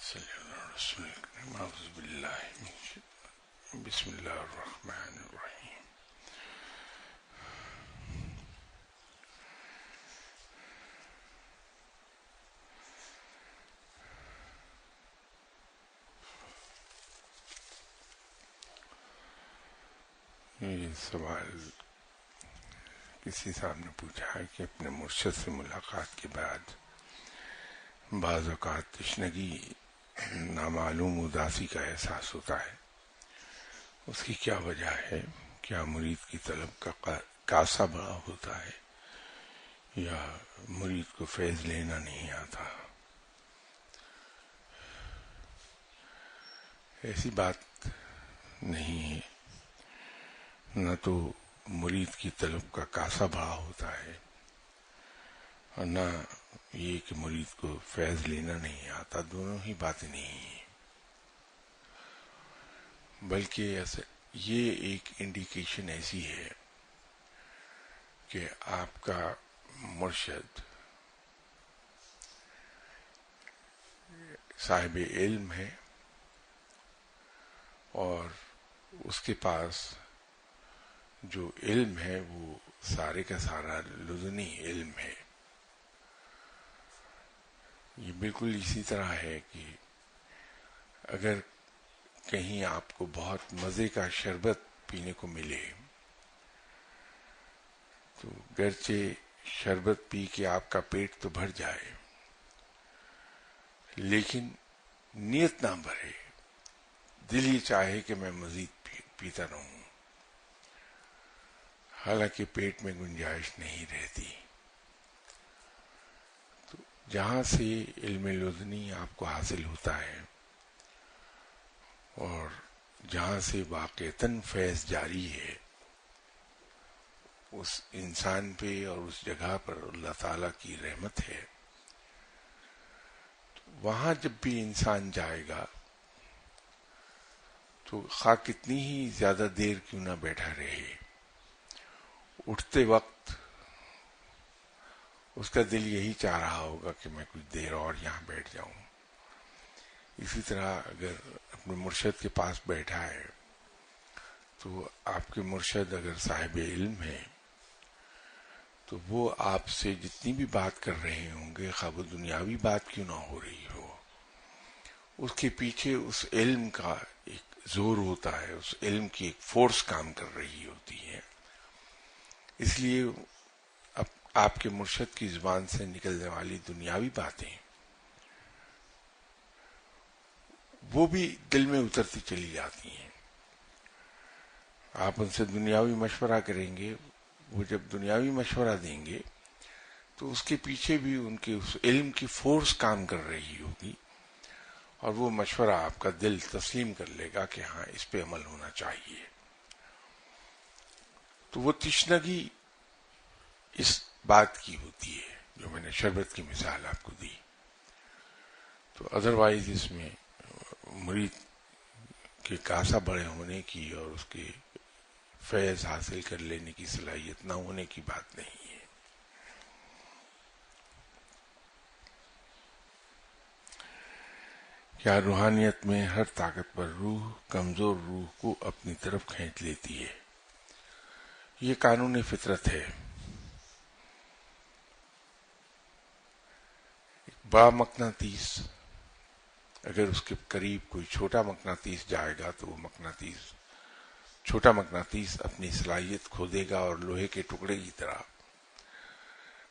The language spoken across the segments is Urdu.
صلی اللہ رسول اکرم اعوذ باللہ من الشیطان بسم اللہ الرحمن الرحیم یہ سوال کسی صاحب نے پوچھا ہے کہ اپنے مرشد سے ملاقات کے بعد بعض اوقات تشنگی نامعلوم اداسی کا احساس ہوتا ہے، اس کی کیا وجہ ہے؟ کیا مرید کی طلب کا کاسہ بڑا ہوتا ہے یا مرید کو فیض لینا نہیں آتا؟ ایسی بات نہیں ہے، نہ تو مرید کی طلب کا کاسہ بڑا ہوتا ہے اور نہ یہ کہ مرید کو فیض لینا نہیں آتا، دونوں ہی باتیں نہیں ہیں، بلکہ یہ ایک انڈیکیشن ایسی ہے کہ آپ کا مرشد صاحب علم ہے اور اس کے پاس جو علم ہے وہ سارے کا سارا لدنی علم ہے۔ یہ بالکل اسی طرح ہے کہ اگر کہیں آپ کو بہت مزے کا شربت پینے کو ملے تو گرچہ شربت پی کے آپ کا پیٹ تو بھر جائے لیکن نیت نہ بھرے، دل ہی چاہے کہ میں مزید پیتا رہوں، حالانکہ پیٹ میں گنجائش نہیں رہتی۔ تو جہاں سے علم لدنی آپ کو حاصل ہوتا ہے اور جہاں سے واقعتاً فیض جاری ہے، اس انسان پہ اور اس جگہ پر اللہ تعالیٰ کی رحمت ہے، وہاں جب بھی انسان جائے گا تو خواہ کتنی ہی زیادہ دیر کیوں نہ بیٹھا رہے، اٹھتے وقت اس کا دل یہی چاہ رہا ہوگا کہ میں کچھ دیر اور یہاں بیٹھ جاؤں۔ اسی طرح اگر اپنے مرشد کے پاس بیٹھا ہے تو آپ کے مرشد اگر صاحب علم ہے تو وہ آپ سے جتنی بھی بات کر رہے ہوں گے، خواہ وہ دنیاوی بات کیوں نہ ہو رہی ہو، اس کے پیچھے اس علم کا ایک زور ہوتا ہے، اس علم کی ایک فورس کام کر رہی ہوتی ہے۔ اس لیے آپ کے مرشد کی زبان سے نکلنے والی دنیاوی باتیں وہ بھی دل میں اترتی چلی جاتی ہیں۔ آپ ان سے دنیاوی مشورہ کریں گے، وہ جب دنیاوی مشورہ دیں گے تو اس کے پیچھے بھی ان کے اس علم کی فورس کام کر رہی ہوگی اور وہ مشورہ آپ کا دل تسلیم کر لے گا کہ ہاں اس پہ عمل ہونا چاہیے۔ تو وہ تشنگی اس بات کی ہوتی ہے جو میں نے شربت کی مثال آپ کو دی۔ تو ادروائز اس میں مرید کے کاسہ بڑے ہونے کی اور اس کے فیض حاصل کر لینے کی صلاحیت نہ ہونے کی بات نہیں ہے۔ کیا روحانیت میں ہر طاقتور روح کمزور روح کو اپنی طرف کھینچ لیتی ہے؟ یہ قانون فطرت ہے۔ بڑا مقناطیس اگر اس کے قریب کوئی چھوٹا مقناطیس جائے گا تو وہ چھوٹا مقناطیس اپنی صلاحیت کھو دے گا اور لوہے کے ٹکڑے کی طرح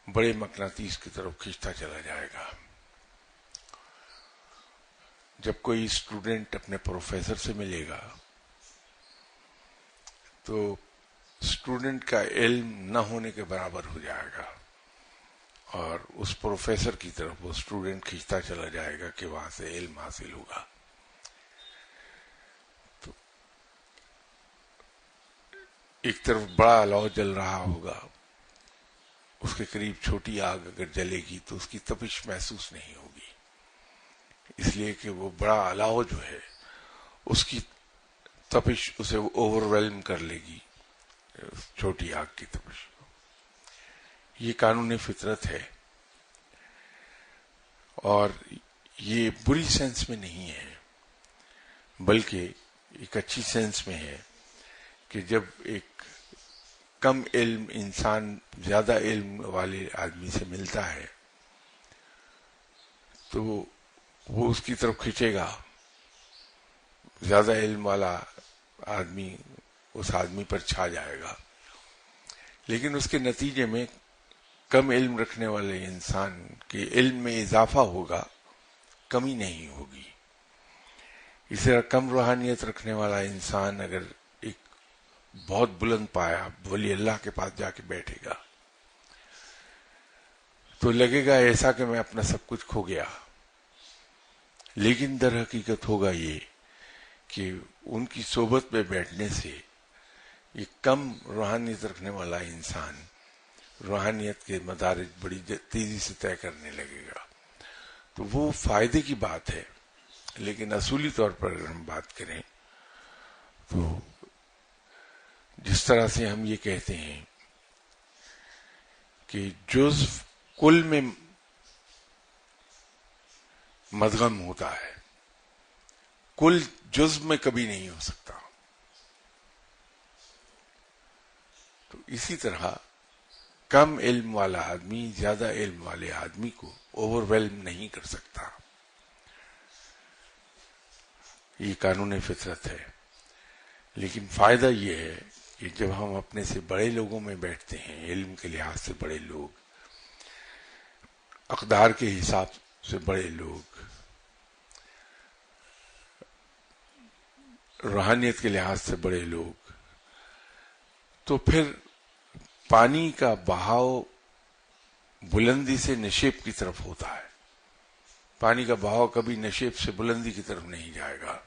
بڑے مقناطیس کی طرف کھینچتا چلا جائے گا۔ جب کوئی اسٹوڈنٹ اپنے پروفیسر سے ملے گا تو اسٹوڈنٹ کا علم نہ ہونے کے برابر ہو جائے گا اور اس پروفیسر کی طرف وہ اسٹوڈنٹ کھینچتا چلا جائے گا کہ وہاں سے علم حاصل ہوگا۔ تو ایک طرف بڑا لو جل رہا ہوگا، اس کے قریب چھوٹی آگ اگر جلے گی تو اس کی تپش محسوس نہیں ہوگی، اس لیے کہ وہ بڑا الاؤ جو ہے اس کی تپش اسے اوور ویلم کر لے گی چھوٹی آگ کی تپش۔ یہ قانون فطرت ہے اور یہ بری سینس میں نہیں ہے، بلکہ ایک اچھی سینس میں ہے کہ جب ایک کم علم انسان زیادہ علم والے آدمی سے ملتا ہے تو وہ اس کی طرف کھینچے گا، زیادہ علم والا آدمی اس آدمی پر چھا جائے گا، لیکن اس کے نتیجے میں کم علم رکھنے والے انسان کے علم میں اضافہ ہوگا، کمی نہیں ہوگی۔ اس طرح کم روحانیت رکھنے والا انسان اگر ایک بہت بلند پایا ولی اللہ کے پاس جا کے بیٹھے گا تو لگے گا ایسا کہ میں اپنا سب کچھ کھو گیا، لیکن در حقیقت ہوگا یہ کہ ان کی صحبت میں بیٹھنے سے یہ کم روحانیت رکھنے والا انسان روحانیت کے مدارج بڑی تیزی سے طے کرنے لگے گا۔ تو وہ فائدے کی بات ہے، لیکن اصولی طور پر اگر ہم بات کریں تو جس طرح سے ہم یہ کہتے ہیں کہ جزو کل میں مدغم ہوتا ہے، کل جزو میں کبھی نہیں ہو سکتا، تو اسی طرح کم علم والا آدمی زیادہ علم والے آدمی کو اوور ویلم نہیں کر سکتا۔ یہ قانون فطرت ہے، لیکن فائدہ یہ ہے کہ جب ہم اپنے سے بڑے لوگوں میں بیٹھتے ہیں، علم کے لحاظ سے بڑے لوگ، اقدار کے حساب سے بڑے لوگ، روحانیت کے لحاظ سے بڑے لوگ، تو پھر پانی کا بہاؤ بلندی سے نشیب کی طرف ہوتا ہے، پانی کا بہاؤ کبھی نشیب سے بلندی کی طرف نہیں جائے گا۔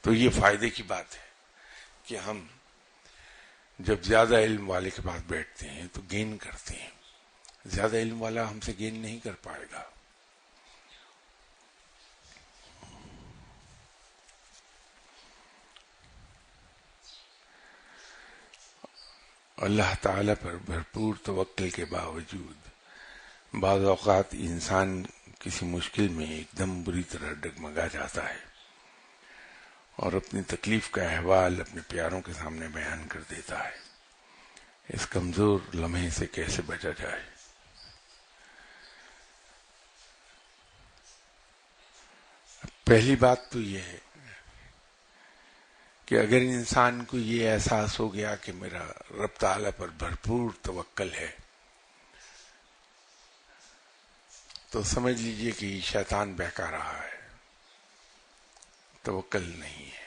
تو یہ فائدے کی بات ہے کہ ہم جب زیادہ علم والے کے پاس بیٹھتے ہیں تو گین کرتے ہیں، زیادہ علم والا ہم سے گین نہیں کر پائے گا۔ اللہ تعالی پر بھرپور توکل کے باوجود بعض اوقات انسان کسی مشکل میں ایک دم بری طرح ڈگمگا جاتا ہے اور اپنی تکلیف کا احوال اپنے پیاروں کے سامنے بیان کر دیتا ہے۔ اس کمزور لمحے سے کیسے بچا جائے؟ پہلی بات تو یہ ہے کہ اگر انسان کو یہ احساس ہو گیا کہ میرا رب تعالیٰ پر بھرپور توکل ہے تو سمجھ لیجئے کہ شیطان بہکا رہا ہے، توکل نہیں ہے۔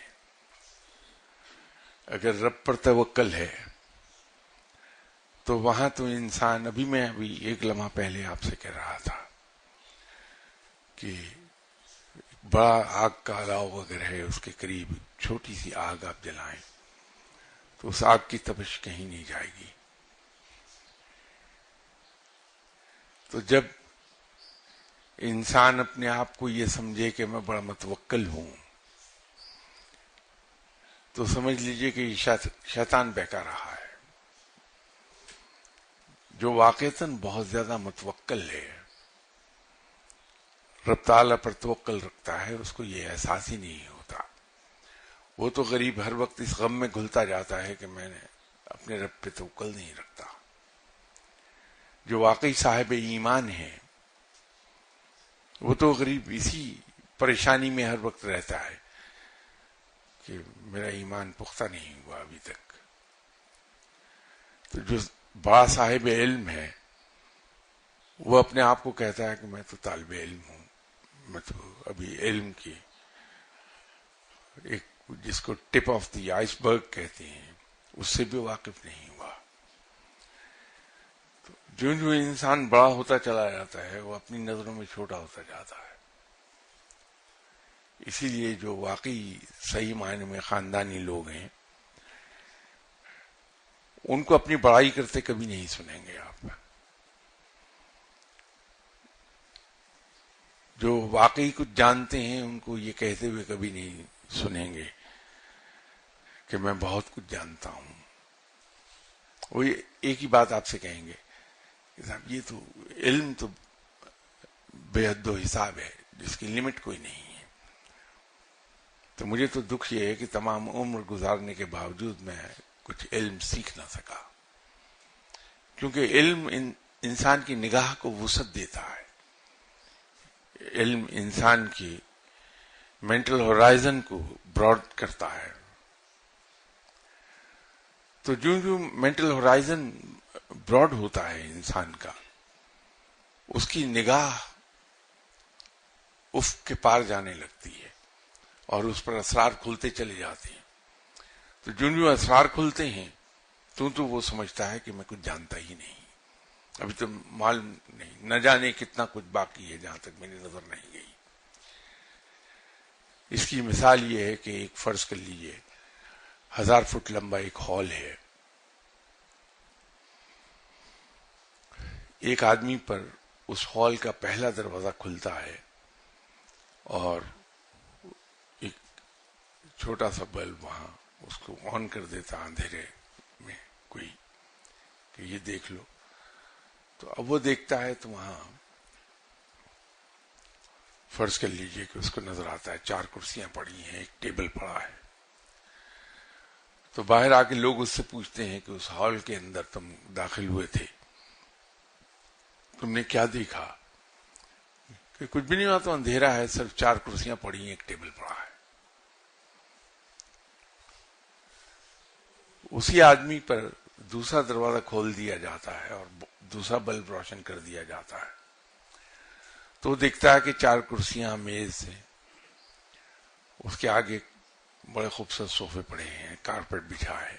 اگر رب پر توکل ہے تو وہاں تو انسان، میں ایک لمحہ پہلے آپ سے کہہ رہا تھا کہ بڑا آگ کا الاؤ اگر ہے، اس کے قریب چھوٹی سی آگ آپ جلائیں تو اس آگ کی تپش کہیں نہیں جائے گی۔ تو جب انسان اپنے آپ کو یہ سمجھے کہ میں بڑا متوکل ہوں تو سمجھ لیجئے کہ شیطان بہکا رہا ہے۔ جو واقعتاً بہت زیادہ متوکل ہے، رب تعالیٰ پر توکل رکھتا ہے، اس کو یہ احساس ہی نہیں ہوتا۔ وہ تو غریب ہر وقت اس غم میں گھلتا جاتا ہے کہ میں نے اپنے رب پہ توکل نہیں رکھتا۔ جو واقعی صاحب ایمان ہے وہ تو غریب اسی پریشانی میں ہر وقت رہتا ہے کہ میرا ایمان پختہ نہیں ہوا ابھی تک۔ تو جو بڑا صاحب علم ہے وہ اپنے آپ کو کہتا ہے کہ میں تو طالب علم ہوں، میں تو ابھی علم کی ایک جس کو ٹپ آف دی آئس برگ کہتے ہیں اس سے بھی واقف نہیں ہوا۔ تو جو انسان بڑا ہوتا چلا جاتا ہے وہ اپنی نظروں میں چھوٹا ہوتا جاتا ہے۔ اسی لیے جو واقعی صحیح معنی میں خاندانی لوگ ہیں ان کو اپنی بڑائی کرتے کبھی نہیں سنیں گے آپ۔ جو واقعی کچھ جانتے ہیں ان کو یہ کہتے ہوئے کبھی نہیں سنیں گے کہ میں بہت کچھ جانتا ہوں۔ وہ ایک ہی بات آپ سے کہیں گے کہ صاحب یہ تو علم تو بے حد و حساب ہے، جس کی لمٹ کوئی نہیں ہے. تو مجھے تو دکھ یہ ہے کہ تمام عمر گزارنے کے باوجود میں کچھ علم سیکھ نہ سکا، کیونکہ علم انسان کی نگاہ کو وسعت دیتا ہے، علم انسان کی مینٹل ہورائزن کو براڈ کرتا ہے. تو جو مینٹل ہورائزن براڈ ہوتا ہے انسان کا، اس کی نگاہ افق کے پار جانے لگتی ہے اور اس پر اسرار کھلتے چلے جاتے ہیں. تو جو اسرار کھلتے ہیں تو وہ سمجھتا ہے کہ میں کچھ جانتا ہی نہیں، ابھی تو معلوم نہیں، نہ جانے کتنا کچھ باقی ہے جہاں تک میری نظر نہیں گئی. اس کی مثال یہ ہے کہ ایک فرض کر لیجئے 1000 فٹ لمبا ایک ہال ہے. ایک آدمی پر اس ہال کا پہلا دروازہ کھلتا ہے اور ایک چھوٹا سا بلب وہاں اس کو آن کر دیتا اندھیرے میں کوئی کہ یہ دیکھ لو. تو اب وہ دیکھتا ہے تو وہاں فرض کر لیجئے کہ اس کو نظر آتا ہے 4 کرسیاں پڑی ہیں، ایک ٹیبل پڑا ہے. تو باہر آ کے لوگ اس سے پوچھتے ہیں کہ اس ہال کے اندر تم داخل ہوئے تھے، تم نے کیا دیکھا؟ کہ کچھ بھی نہیں ہوا، تو اندھیرا ہے، صرف 4 کرسیاں پڑی ہیں، ایک ٹیبل پڑا ہے. اسی آدمی پر دوسرا دروازہ کھول دیا جاتا ہے اور دوسرا بلب روشن کر دیا جاتا ہے، تو وہ دیکھتا ہے کہ 4 کرسیاں میز ہیں، اس کے آگے بڑے خوبصورت صوفے پڑے ہیں، کارپیٹ بچھا ہے.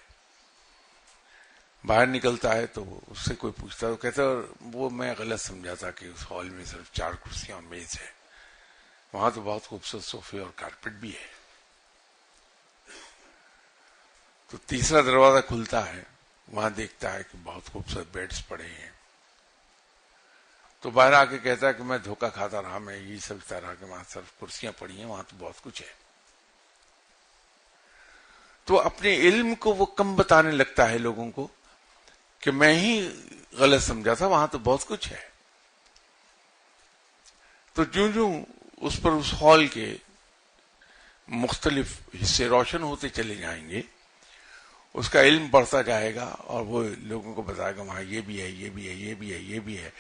باہر نکلتا ہے تو اس سے کوئی پوچھتا ہے، تو کہتا ہے وہ میں غلط سمجھا تھا کہ اس ہال میں صرف 4 کرسیاں اور میز ہے، وہاں تو بہت خوبصورت صوفے اور کارپیٹ بھی ہے. تو تیسرا دروازہ کھلتا ہے، وہاں دیکھتا ہے کہ بہت خوبصورت بیڈز پڑے ہیں. تو باہر آ کے کہتا ہے کہ میں دھوکہ کھاتا رہا، میں یہی سمجھتا رہا کہ وہاں صرف کرسیاں پڑی ہیں، وہاں تو بہت کچھ ہے. تو اپنے علم کو وہ کم بتانے لگتا ہے لوگوں کو کہ میں ہی غلط سمجھا تھا، وہاں تو بہت کچھ ہے. تو جو اس پر اس ہال کے مختلف حصے روشن ہوتے چلے جائیں گے، اس کا علم بڑھتا جائے گا اور وہ لوگوں کو بتائے گا وہاں یہ بھی ہے، یہ بھی ہے، یہ بھی ہے، یہ بھی ہے،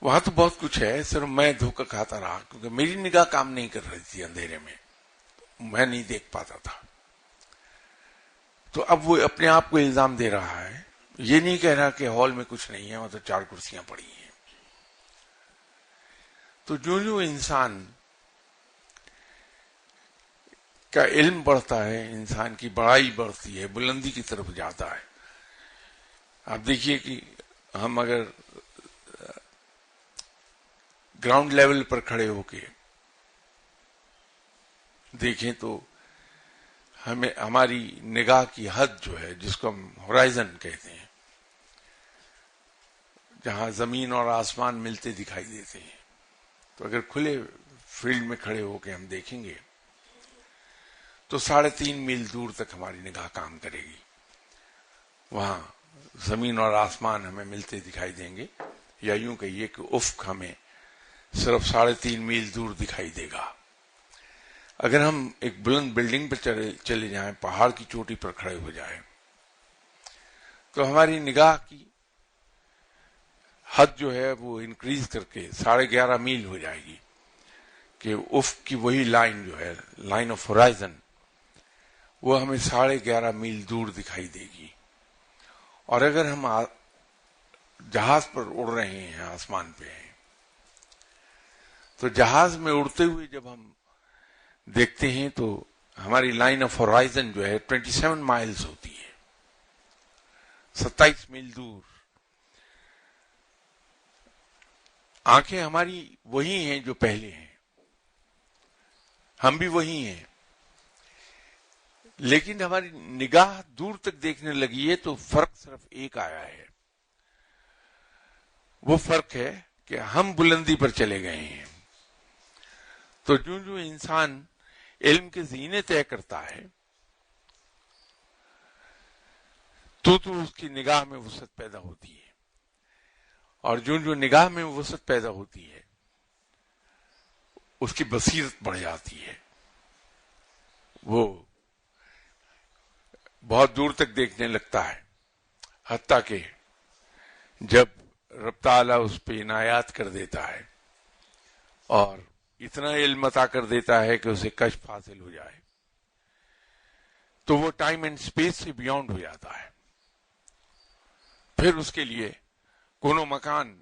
وہاں تو بہت کچھ ہے، صرف میں دھوکہ کھاتا رہا کیونکہ میری نگاہ کام نہیں کر رہی تھی، اندھیرے میں نہیں دیکھ پاتا تھا. تو اب وہ اپنے آپ کو الزام دے رہا ہے، یہ نہیں کہہ رہا کہ ہال میں کچھ نہیں ہے، وہاں تو 4 کرسیاں پڑی ہیں. تو جو انسان کا علم بڑھتا ہے، انسان کی بڑائی بڑھتی ہے، بلندی کی طرف جاتا ہے. آپ دیکھیے کہ ہم اگر گراؤنڈ لیول پر کھڑے ہو کے دیکھیں تو ہمیں ہماری نگاہ کی حد جو ہے، جس کو ہم ہورائزن کہتے ہیں، جہاں زمین اور آسمان ملتے دکھائی دیتے ہیں، تو اگر کھلے فیلڈ میں کھڑے ہو کے ہم دیکھیں گے تو 3.5 میل دور تک ہماری نگاہ کام کرے گی. وہاں زمین اور آسمان ہمیں ملتے دکھائی دیں گے، یا یوں کہیے کہ افق ہمیں صرف 3.5 میل دور دکھائی دے گا. اگر ہم ایک بلند بلڈنگ پر چلے جائیں، پہاڑ کی چوٹی پر کھڑے ہو جائیں، تو ہماری نگاہ کی حد جو ہے وہ انکریز کر کے 11.5 میل ہو جائے گی کہ افق کی وہی لائن جو ہے، لائن آف ہورائزن، وہ ہمیں 11.5 میل دور دکھائی دے گی. اور اگر ہم جہاز پر اڑ رہے ہیں، آسمان پہ ہیں، تو جہاز میں اڑتے ہوئے جب ہم دیکھتے ہیں تو ہماری لائن آف ہورائزن جو ہے 27 مائلز ہوتی ہے، 27 میل دور. آنکھیں ہماری وہی ہیں جو پہلے ہیں، ہم بھی وہی ہیں، لیکن ہماری نگاہ دور تک دیکھنے لگی ہے تو فرق صرف ایک آیا ہے. وہ فرق ہے کہ ہم بلندی پر چلے گئے ہیں. تو جو انسان علم کے زینے طے کرتا ہے تو اس کی نگاہ میں وسعت پیدا ہوتی ہے، اور جو نگاہ میں وسعت پیدا ہوتی ہے اس کی بصیرت بڑھ جاتی ہے، وہ بہت دور تک دیکھنے لگتا ہے، حتیٰ کہ جب رب تعالیٰ اس پہ عنایات کر دیتا ہے اور اتنا علم عطا کر دیتا ہے کہ اسے کشف حاصل ہو جائے تو وہ ٹائم اینڈ اسپیس سے بیونڈ ہو جاتا ہے. پھر اس کے لیے کون و مکان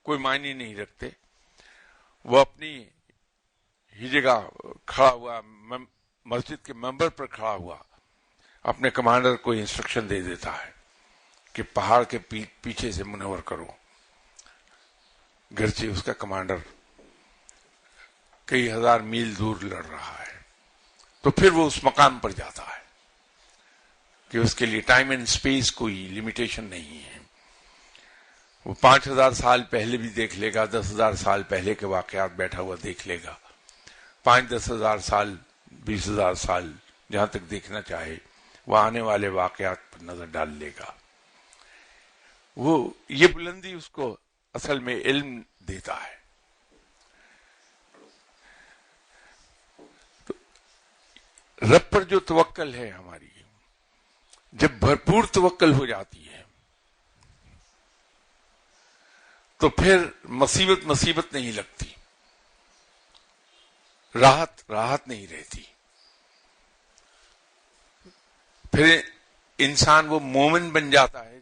کوئی معنی نہیں رکھتے. وہ اپنی ہی جگہ کھڑا ہوا، مسجد کے ممبر پر کھڑا ہوا، اپنے کمانڈر کو انسٹرکشن دے دیتا ہے کہ پہاڑ کے پیچھے سے منور کرو، گرچہ اس کا کمانڈر کئی ہزار میل دور لڑ رہا ہے. تو پھر وہ اس مقام پر جاتا ہے کہ اس کے لیے ٹائم اینڈ اسپیس کوئی لمیٹیشن نہیں ہے. وہ 5000 سال پہلے بھی دیکھ لے گا، 10,000 سال پہلے کے واقعات بیٹھا ہوا دیکھ لے گا، 5-10 ہزار سال، 20,000 سال جہاں تک دیکھنا چاہے وہ آنے والے واقعات پر نظر ڈال لے گا. وہ یہ بلندی اس کو اصل میں علم دیتا ہے. تو رب پر جو توکل ہے ہماری، جب بھرپور توکل ہو جاتی ہے تو پھر مصیبت نہیں لگتی، راحت نہیں رہتی. پھر انسان وہ مومن بن جاتا ہے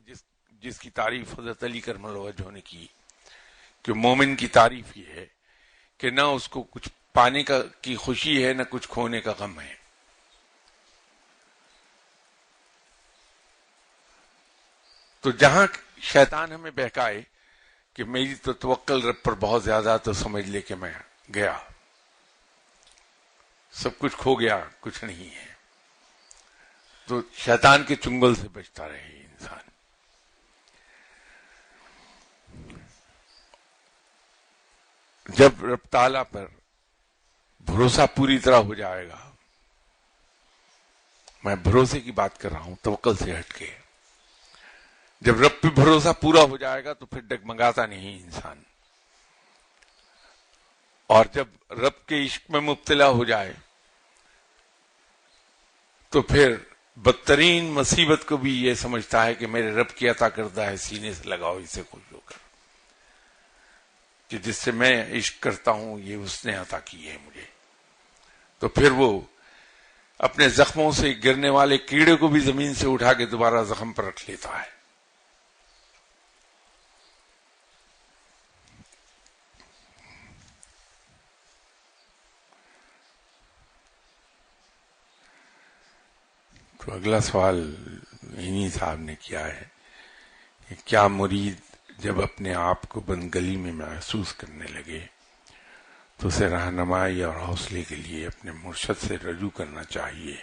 جس کی تعریف حضرت علی کرم اللہ وجہہ نے کی کہ مومن کی تعریف یہ ہے کہ نہ اس کو کچھ پانے کی خوشی ہے، نہ کچھ کھونے کا غم ہے. تو جہاں شیطان ہمیں بہکائے کہ میری تو توکل رب پر بہت زیادہ، تو سمجھ لے کہ میں گیا، سب کچھ کھو گیا، کچھ نہیں ہے. تو شیطان کے چنگل سے بچتا رہے انسان. جب رب تعالیٰ پر بھروسہ پوری طرح ہو جائے گا، میں بھروسے کی بات کر رہا ہوں توکل سے ہٹ کے، جب رب پہ بھروسہ پورا ہو جائے گا تو پھر ڈگمگاتا نہیں انسان. اور جب رب کے عشق میں مبتلا ہو جائے تو پھر بدترین مصیبت کو بھی یہ سمجھتا ہے کہ میرے رب کی عطا کردہ ہے، سینے سے لگاؤ اسے خوش ہو کر، کہ جس سے میں عشق کرتا ہوں یہ اس نے عطا کی ہے مجھے. تو پھر وہ اپنے زخموں سے گرنے والے کیڑے کو بھی زمین سے اٹھا کے دوبارہ زخم پر رکھ لیتا ہے. تو اگلا سوال انہی صاحب نے کیا ہے کہ کیا مرید جب اپنے آپ کو بندگلی میں محسوس کرنے لگے تو اسے رہنمائی اور حوصلے کے لیے اپنے مرشد سے رجوع کرنا چاہیے.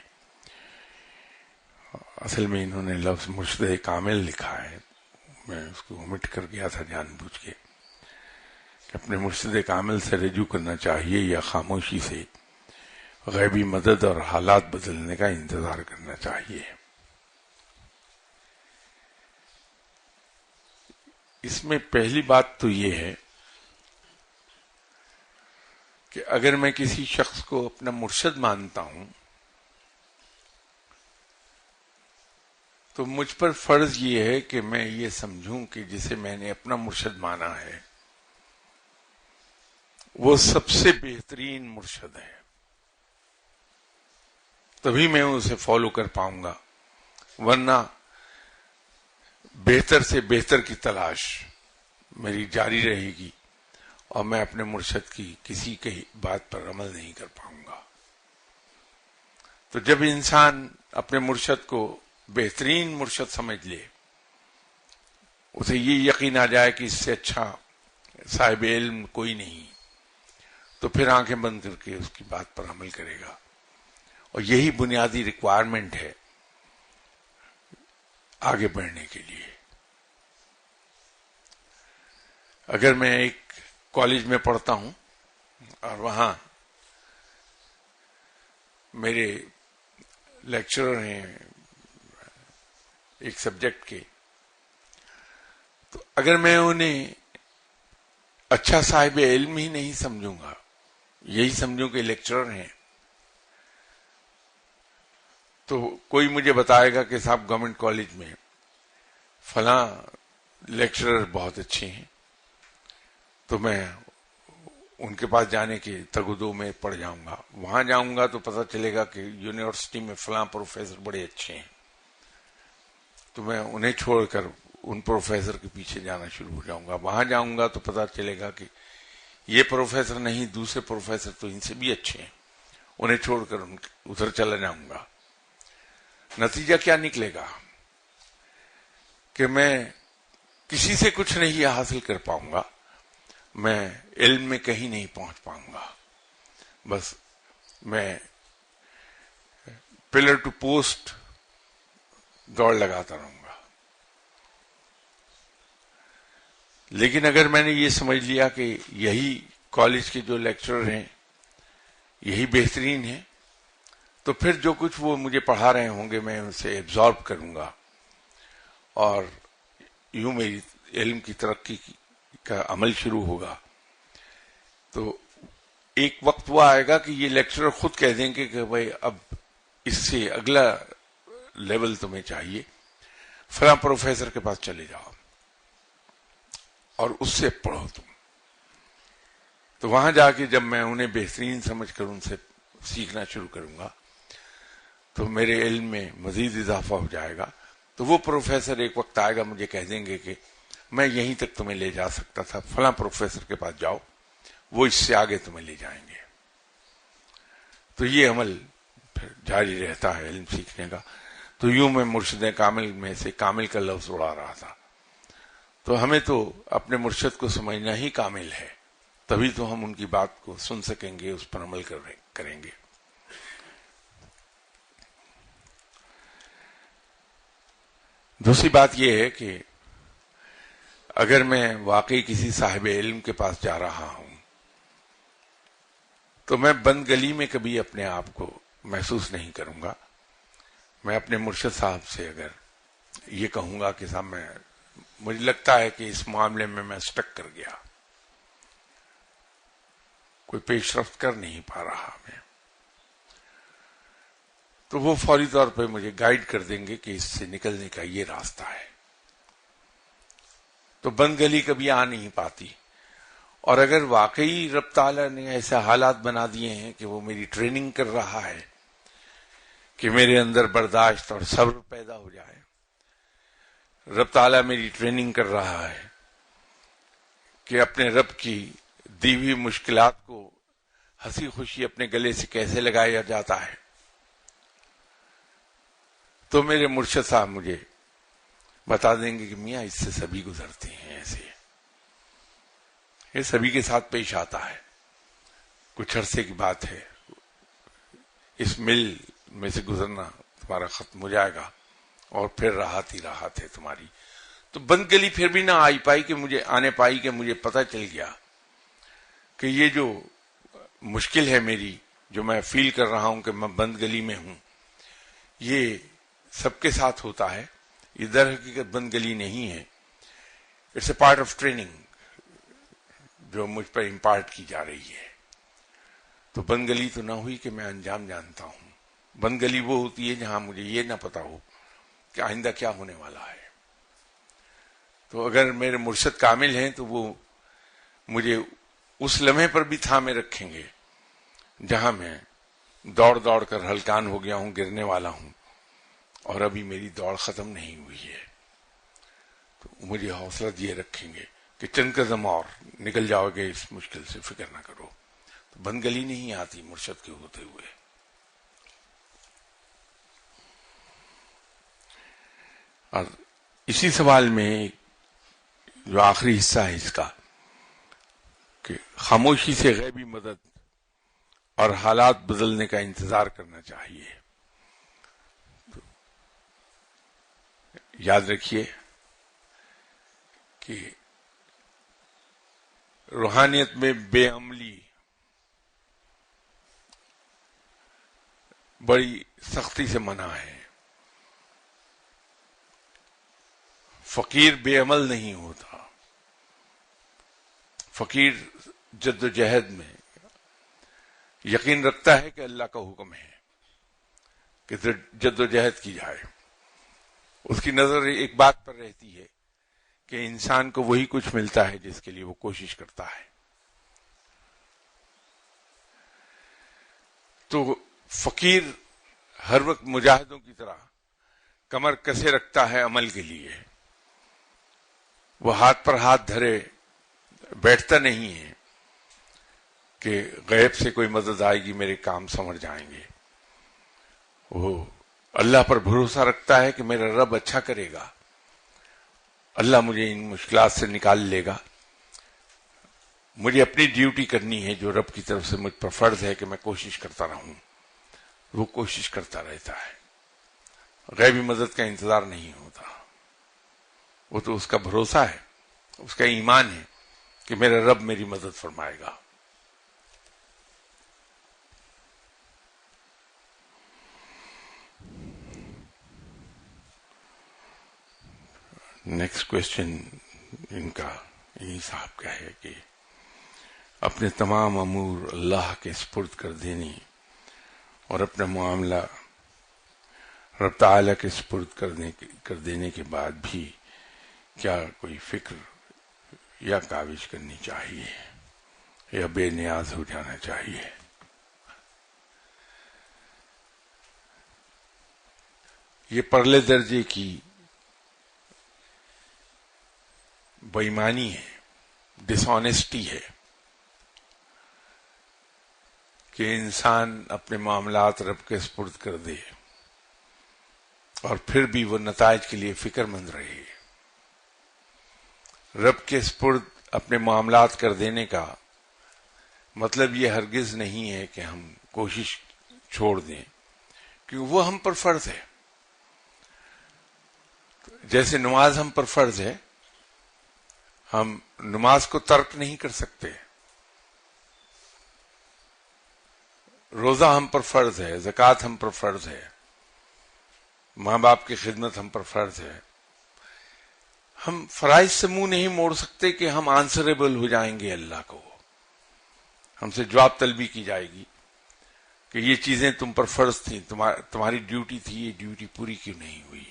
اصل میں انہوں نے لفظ مرشد کامل لکھا ہے، میں اس کو omit کر گیا تھا جان بوجھ کے، کہ اپنے مرشد کامل سے رجوع کرنا چاہیے یا خاموشی سے غیبی مدد اور حالات بدلنے کا انتظار کرنا چاہیے. اس میں پہلی بات تو یہ ہے کہ اگر میں کسی شخص کو اپنا مرشد مانتا ہوں تو مجھ پر فرض یہ ہے کہ میں یہ سمجھوں کہ جسے میں نے اپنا مرشد مانا ہے وہ سب سے بہترین مرشد ہے، تبھی میں اسے فالو کر پاؤں گا، ورنہ بہتر سے بہتر کی تلاش میری جاری رہے گی اور میں اپنے مرشد کی کسی کی بات پر عمل نہیں کر پاؤں گا. تو جب انسان اپنے مرشد کو بہترین مرشد سمجھ لے، اسے یہ یقین آ جائے کہ اس سے اچھا صاحب علم کوئی نہیں، تو پھر آنکھیں بند کر کے اس کی بات پر عمل کرے گا. اور یہی بنیادی ریکوائرمنٹ ہے آگے بڑھنے کے لیے. اگر میں ایک کالج میں پڑھتا ہوں اور وہاں میرے لیکچرر ہیں ایک سبجیکٹ کے، تو اگر میں انہیں اچھا صاحب علم ہی نہیں سمجھوں گا یہی سمجھو کہ لیکچرر ہیں، تو کوئی مجھے بتائے گا کہ صاحب گورنمنٹ کالج میں فلاں لیکچرر بہت اچھے ہیں، تو میں ان کے پاس جانے کے تگدو میں پڑ جاؤں گا. وہاں جاؤں گا تو پتہ چلے گا کہ یونیورسٹی میں فلاں پروفیسر بڑے اچھے ہیں، تو میں انہیں چھوڑ کر ان پروفیسر کے پیچھے جانا شروع ہو جاؤں گا. وہاں جاؤں گا تو پتہ چلے گا کہ یہ پروفیسر نہیں، دوسرے پروفیسر تو ان سے بھی اچھے ہیں، انہیں چھوڑ کر ادھر چلا جاؤں گا. نتیجہ کیا نکلے گا کہ میں کسی سے کچھ نہیں حاصل کر پاؤں گا، میں علم میں کہیں نہیں پہنچ پاؤں گا، بس میں پلر ٹو پوسٹ دوڑ لگاتا رہوں گا. لیکن اگر میں نے یہ سمجھ لیا کہ یہی کالج کے جو لیکچرر ہیں یہی بہترین ہیں، تو پھر جو کچھ وہ مجھے پڑھا رہے ہوں گے میں اسے ایبزارب کروں گا، اور یوں میری علم کی ترقی کا عمل شروع ہوگا. تو ایک وقت وہ آئے گا کہ یہ لیکچرر خود کہہ دیں گے کہ بھائی اب اس سے اگلا لیول تمہیں چاہیے، فلاں پروفیسر کے پاس چلے جاؤ اور اس سے پڑھو تم. تو وہاں جا کے جب میں انہیں بہترین سمجھ کر ان سے سیکھنا شروع کروں گا تو میرے علم میں مزید اضافہ ہو جائے گا. تو وہ پروفیسر ایک وقت آئے گا مجھے کہہ دیں گے کہ میں یہیں تک تمہیں لے جا سکتا تھا، فلاں پروفیسر کے پاس جاؤ، وہ اس سے آگے تمہیں لے جائیں گے. تو یہ عمل پھر جاری رہتا ہے علم سیکھنے کا. تو یوں میں مرشد کامل میں سے کامل کا لفظ اڑا رہا تھا. تو ہمیں تو اپنے مرشد کو سمجھنا ہی کامل ہے، تبھی تو ہم ان کی بات کو سن سکیں گے، اس پر عمل کریں گے. دوسری بات یہ ہے کہ اگر میں واقعی کسی صاحب علم کے پاس جا رہا ہوں تو میں بند گلی میں کبھی اپنے آپ کو محسوس نہیں کروں گا. میں اپنے مرشد صاحب سے اگر یہ کہوں گا کہ صاحب مجھے لگتا ہے کہ اس معاملے میں سٹک کر گیا، کوئی پیش رفت کر نہیں پا رہا میں، تو وہ فوری طور پہ مجھے گائیڈ کر دیں گے کہ اس سے نکلنے کا یہ راستہ ہے. تو بند گلی کبھی آ نہیں پاتی. اور اگر واقعی رب تعالیٰ نے ایسے حالات بنا دیے ہیں کہ وہ میری ٹریننگ کر رہا ہے کہ میرے اندر برداشت اور صبر پیدا ہو جائے، رب تعالیٰ میری ٹریننگ کر رہا ہے کہ اپنے رب کی دی ہوئی مشکلات کو ہنسی خوشی اپنے گلے سے کیسے لگایا جاتا ہے، تو میرے مرشد صاحب مجھے بتا دیں گے کہ میاں اس سے سبھی گزرتے ہیں، ایسے یہ سبھی کے ساتھ پیش آتا ہے. کچھ عرصے کی بات ہے، اس مل میں سے گزرنا تمہارا ختم ہو جائے گا اور پھر راحت ہی راحت ہے تمہاری. تو بند گلی پھر بھی نہ آنے پائی کہ مجھے پتہ چل گیا کہ یہ جو مشکل ہے میری، جو میں فیل کر رہا ہوں کہ میں بند گلی میں ہوں، یہ سب کے ساتھ ہوتا ہے. یہ در حقیقت بند گلی نہیں ہے، it's a part of training جو مجھ پر امپارٹ کی جا رہی ہے. تو بند گلی تو نہ ہوئی کہ میں انجام جانتا ہوں. بند گلی وہ ہوتی ہے جہاں مجھے یہ نہ پتا ہو کہ آئندہ کیا ہونے والا ہے. تو اگر میرے مرشد کامل ہیں تو وہ مجھے اس لمحے پر بھی تھامے رکھیں گے جہاں میں دوڑ دوڑ کر ہلکان ہو گیا ہوں، گرنے والا ہوں، اور ابھی میری دوڑ ختم نہیں ہوئی ہے. تو مجھے حوصلہ دیے رکھیں گے کہ چند قدم اور نکل جاؤ گے اس مشکل سے، فکر نہ کرو. تو بند گلی نہیں آتی مرشد کے ہوتے ہوئے. اور اسی سوال میں جو آخری حصہ ہے اس کا کہ خاموشی سے غیبی مدد اور حالات بدلنے کا انتظار کرنا چاہیے. تو یاد رکھیے کہ روحانیت میں بے عملی بڑی سختی سے منع ہے. فقیر بے عمل نہیں ہوتا، فقیر جد و جہد میں یقین رکھتا ہے کہ اللہ کا حکم ہے کہ جدوجہد کی جائے، اس کی نظر ایک بات پر رہتی ہے کہ انسان کو وہی کچھ ملتا ہے جس کے لیے وہ کوشش کرتا ہے. تو فقیر ہر وقت مجاہدوں کی طرح کمر کسے رکھتا ہے عمل کے لیے، وہ ہاتھ پر ہاتھ دھرے بیٹھتا نہیں ہے کہ غیب سے کوئی مدد آئے گی، میرے کام سمجھ جائیں گے. وہ اللہ پر بھروسہ رکھتا ہے کہ میرا رب اچھا کرے گا، اللہ مجھے ان مشکلات سے نکال لے گا، مجھے اپنی ڈیوٹی کرنی ہے جو رب کی طرف سے مجھ پر فرض ہے کہ میں کوشش کرتا رہوں. وہ کوشش کرتا رہتا ہے، غیبی مدد کا انتظار نہیں ہوتا. وہ تو اس کا بھروسہ ہے، اس کا ایمان ہے کہ میرا رب میری مدد فرمائے گا. نیکسٹ کوشچن ان کا یہی صاحب کا ہے کہ اپنے تمام امور اللہ کے سپرد کر دینے اور اپنا معاملہ رب تعالیٰ کے سپرد کر دینے کے بعد بھی کیا کوئی فکر یا کاوش کرنی چاہیے یا بے نیاز ہو جانا چاہیے؟ یہ پرلے درجے کی بے ایمانی ہے، ڈس آنیسٹی ہے کہ انسان اپنے معاملات رب کے سپرد کر دے اور پھر بھی وہ نتائج کے لیے فکر مند رہے. رب کے سپرد اپنے معاملات کر دینے کا مطلب یہ ہرگز نہیں ہے کہ ہم کوشش چھوڑ دیں، کیونکہ وہ ہم پر فرض ہے. جیسے نماز ہم پر فرض ہے، ہم نماز کو ترک نہیں کر سکتے. روزہ ہم پر فرض ہے، زکوٰۃ ہم پر فرض ہے، ماں باپ کی خدمت ہم پر فرض ہے. ہم فرائض سے منہ نہیں موڑ سکتے کہ ہم آنسریبل ہو جائیں گے اللہ کو، ہم سے جواب طلبی کی جائے گی کہ یہ چیزیں تم پر فرض تھیں، تمہاری ڈیوٹی تھی، یہ ڈیوٹی پوری کیوں نہیں ہوئی.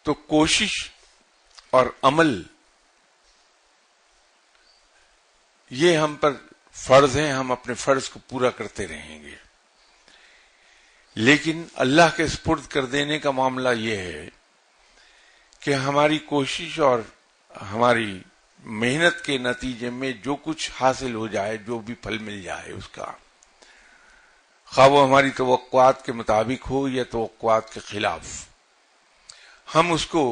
تو کوشش اور عمل یہ ہم پر فرض ہیں، ہم اپنے فرض کو پورا کرتے رہیں گے. لیکن اللہ کے سپرد کر دینے کا معاملہ یہ ہے کہ ہماری کوشش اور ہماری محنت کے نتیجے میں جو کچھ حاصل ہو جائے، جو بھی پھل مل جائے اس کا، خواہ وہ ہماری توقعات کے مطابق ہو یا توقعات کے خلاف، ہم اس کو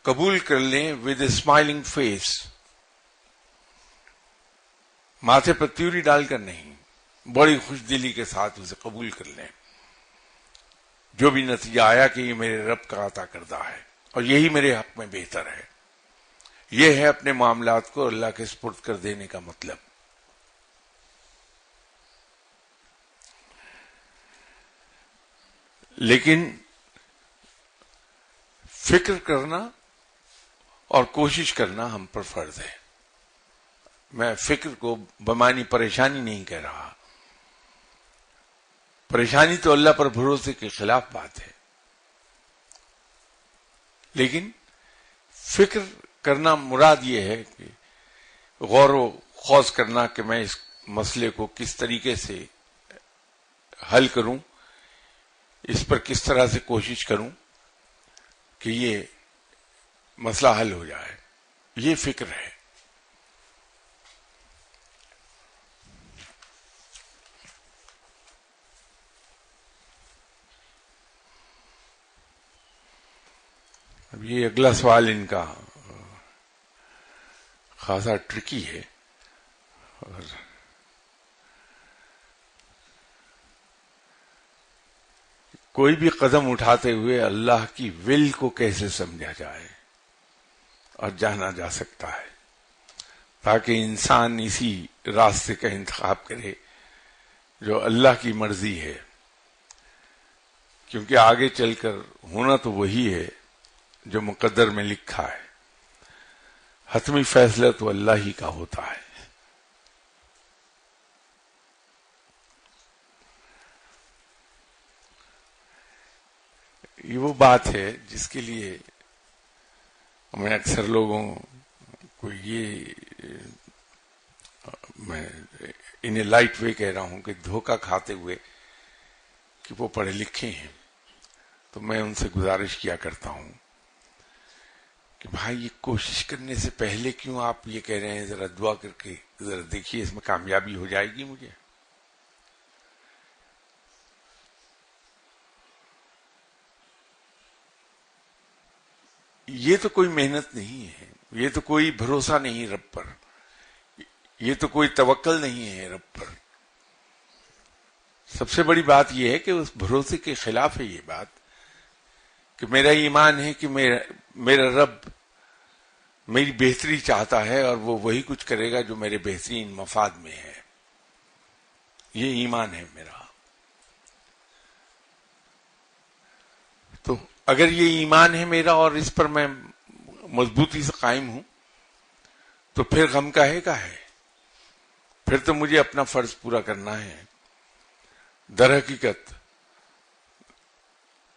قبول کر لیں ود اے اسمائلنگ فیس، ماتھے پر تیوری ڈال کر نہیں، بڑی خوش دلی کے ساتھ اسے قبول کر لیں. جو بھی نتیجہ آیا کہ یہ میرے رب کا عطا کردہ ہے اور یہی میرے حق میں بہتر ہے. یہ ہے اپنے معاملات کو اللہ کے سپرد کر دینے کا مطلب. لیکن فکر کرنا اور کوشش کرنا ہم پر فرض ہے. میں فکر کو بمانی پریشانی نہیں کہہ رہا، پریشانی تو اللہ پر بھروسے کے خلاف بات ہے. لیکن فکر کرنا مراد یہ ہے کہ غور و خوض کرنا کہ میں اس مسئلے کو کس طریقے سے حل کروں، اس پر کس طرح سے کوشش کروں کہ یہ مسئلہ حل ہو جائے. یہ فکر ہے. اب یہ اگلا سوال ان کا خاصا ٹرکی ہے، اور کوئی بھی قدم اٹھاتے ہوئے اللہ کی ول کو کیسے سمجھا جائے اور جانا جا سکتا ہے تاکہ انسان اسی راستے کا انتخاب کرے جو اللہ کی مرضی ہے، کیونکہ آگے چل کر ہونا تو وہی ہے جو مقدر میں لکھا ہے. حتمی فیصلہ تو اللہ ہی کا ہوتا ہے. یہ وہ بات ہے جس کے لیے میں اکثر لوگوں کو میں انہیں لائٹ وے کہہ رہا ہوں کہ دھوکہ کھاتے ہوئے کہ وہ پڑھے لکھے ہیں، تو میں ان سے گزارش کیا کرتا ہوں کہ بھائی یہ کوشش کرنے سے پہلے کیوں آپ یہ کہہ رہے ہیں ذرا دعا کر کے ذرا دیکھیے اس میں کامیابی ہو جائے گی مجھے. یہ تو کوئی محنت نہیں ہے، یہ تو کوئی بھروسہ نہیں رب پر، یہ تو کوئی توکل نہیں ہے رب پر. سب سے بڑی بات یہ ہے کہ اس بھروسے کے خلاف ہے یہ بات کہ میرا ایمان ہے کہ میرا رب میری بہتری چاہتا ہے اور وہ وہی کچھ کرے گا جو میرے بہترین مفاد میں ہے. یہ ایمان ہے میرا. تو اگر یہ ایمان ہے میرا اور اس پر میں مضبوطی سے قائم ہوں تو پھر غم کاہے کا ہے؟ پھر تو مجھے اپنا فرض پورا کرنا ہے. در حقیقت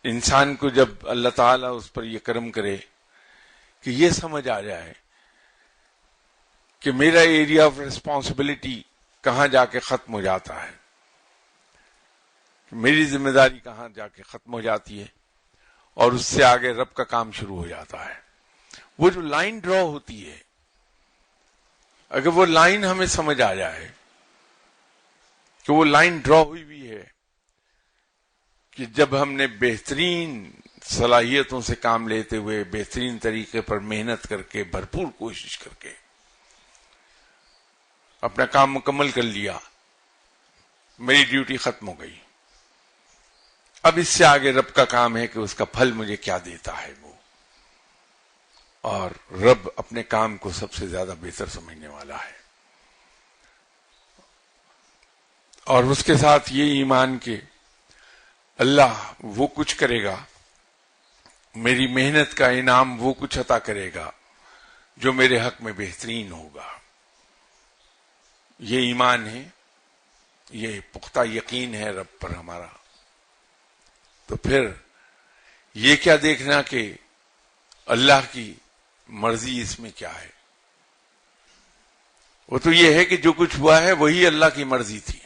انسان کو جب اللہ تعالیٰ اس پر یہ کرم کرے کہ یہ سمجھ آ جائے کہ میرا ایریا آف ریسپانسبلٹی کہاں جا کے ختم ہو جاتا ہے، میری ذمہ داری کہاں جا کے ختم ہو جاتی ہے اور اس سے آگے رب کا کام شروع ہو جاتا ہے. وہ جو لائن ڈرا ہوتی ہے، اگر وہ لائن ہمیں سمجھ آ جائے کہ وہ لائن ڈرا ہوئی بھی ہے کہ جب ہم نے بہترین صلاحیتوں سے کام لیتے ہوئے بہترین طریقے پر محنت کر کے بھرپور کوشش کر کے اپنا کام مکمل کر لیا، میری ڈیوٹی ختم ہو گئی، اب اس سے آگے رب کا کام ہے کہ اس کا پھل مجھے کیا دیتا ہے وہ. اور رب اپنے کام کو سب سے زیادہ بہتر سمجھنے والا ہے. اور اس کے ساتھ یہ ایمان کہ اللہ وہ کچھ کرے گا، میری محنت کا انعام وہ کچھ عطا کرے گا جو میرے حق میں بہترین ہوگا. یہ ایمان ہے، یہ پختہ یقین ہے رب پر ہمارا. تو پھر یہ کیا دیکھنا کہ اللہ کی مرضی اس میں کیا ہے. وہ تو یہ ہے کہ جو کچھ ہوا ہے وہی اللہ کی مرضی تھی،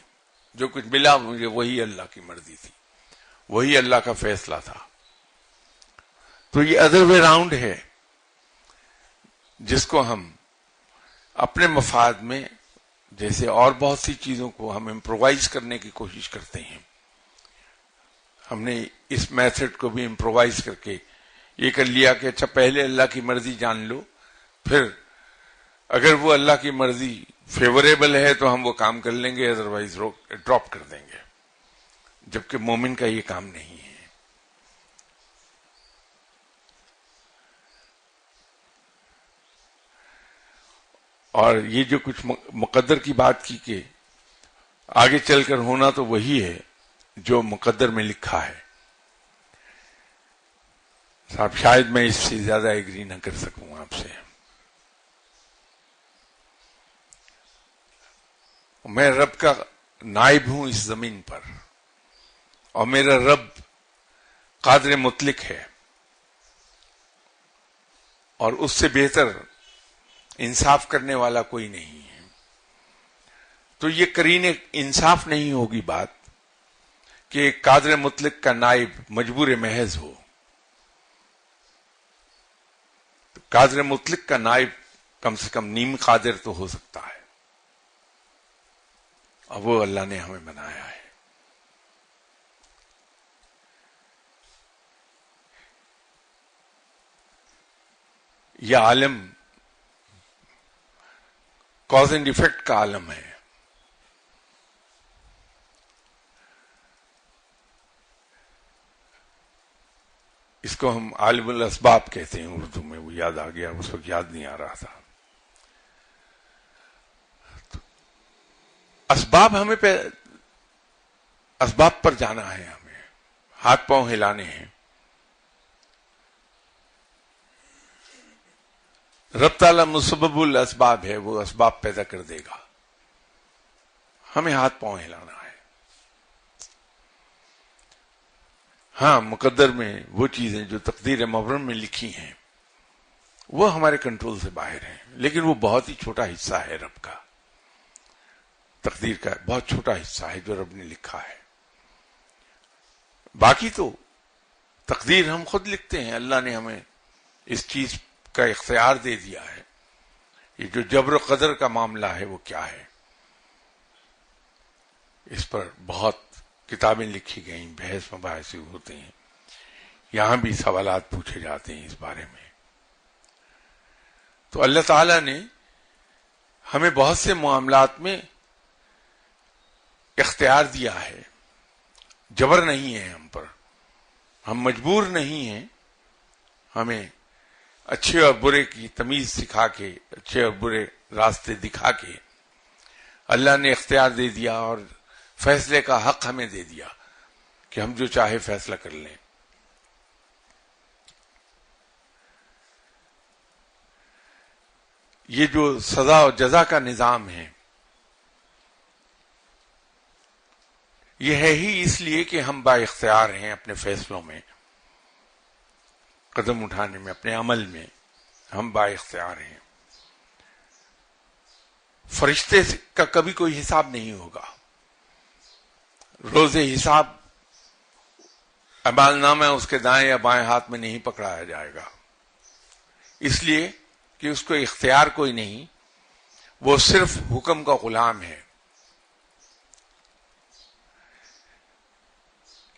جو کچھ ملا مجھے وہی اللہ کی مرضی تھی، وہی اللہ کا فیصلہ تھا. تو یہ ادر وے راؤنڈ ہے جس کو ہم اپنے مفاد میں، جیسے اور بہت سی چیزوں کو ہم امپرووائز کرنے کی کوشش کرتے ہیں، ہم نے اس میتھڈ کو بھی امپرووائز کر کے یہ کر لیا کہ اچھا پہلے اللہ کی مرضی جان لو، پھر اگر وہ اللہ کی مرضی فیوریبل ہے تو ہم وہ کام کر لیں گے، ادروائز ڈراپ کر دیں گے. جبکہ مومن کا یہ کام نہیں ہے. اور یہ جو کچھ مقدر کی بات کی کہ آگے چل کر ہونا تو وہی ہے جو مقدر میں لکھا ہے. صاحب شاید میں اس سے زیادہ ایگری نہ کر سکوں آپ سے. میں رب کا نائب ہوں اس زمین پر، اور میرا رب قادر مطلق ہے، اور اس سے بہتر انصاف کرنے والا کوئی نہیں ہے. تو یہ قرین انصاف نہیں ہوگی بات کہ قادر مطلق کا نائب مجبور محض ہو. قادر مطلق کا نائب کم سے کم نیم قادر تو ہو سکتا ہے، اور وہ اللہ نے ہمیں بنایا ہے. یہ عالم کاز اینڈ ایفیکٹ کا عالم ہے. اس کو ہم عالم الاسباب کہتے ہیں اردو میں. وہ یاد آ گیا، اس وقت یاد نہیں آ رہا تھا. اسباب ہمیں اسباب پر جانا ہے، ہمیں ہاتھ پاؤں ہلانے ہیں. رب تعالیٰ مسبب الاسباب ہے، وہ اسباب پیدا کر دے گا، ہمیں ہاتھ پاؤں ہلانا ہے. ہاں مقدر میں وہ چیزیں جو تقدیر مبرم میں لکھی ہیں وہ ہمارے کنٹرول سے باہر ہیں، لیکن وہ بہت ہی چھوٹا حصہ ہے رب کا، تقدیر کا بہت چھوٹا حصہ ہے جو رب نے لکھا ہے. باقی تو تقدیر ہم خود لکھتے ہیں. اللہ نے ہمیں اس چیز کا اختیار دے دیا ہے. یہ جو جبر و قدر کا معاملہ ہے وہ کیا ہے، اس پر بہت کتابیں لکھی گئیں، بحث مباحث ہوتے ہیں، یہاں بھی سوالات پوچھے جاتے ہیں اس بارے میں. تو اللہ تعالیٰ نے ہمیں بہت سے معاملات میں اختیار دیا ہے، جبر نہیں ہے ہم پر، ہم مجبور نہیں ہیں. ہمیں اچھے اور برے کی تمیز سکھا کے، اچھے اور برے راستے دکھا کے اللہ نے اختیار دے دیا اور فیصلے کا حق ہمیں دے دیا کہ ہم جو چاہے فیصلہ کر لیں. یہ جو سزا اور جزا کا نظام ہے یہ ہے ہی اس لیے کہ ہم با اختیار ہیں اپنے فیصلوں میں، قدم اٹھانے میں، اپنے عمل میں ہم با اختیار ہیں. فرشتے کا کبھی کوئی حساب نہیں ہوگا. روز حساب اعمال نامہ اس کے دائیں یا بائیں ہاتھ میں نہیں پکڑایا جائے گا، اس لیے کہ اس کو اختیار کوئی نہیں، وہ صرف حکم کا غلام ہے.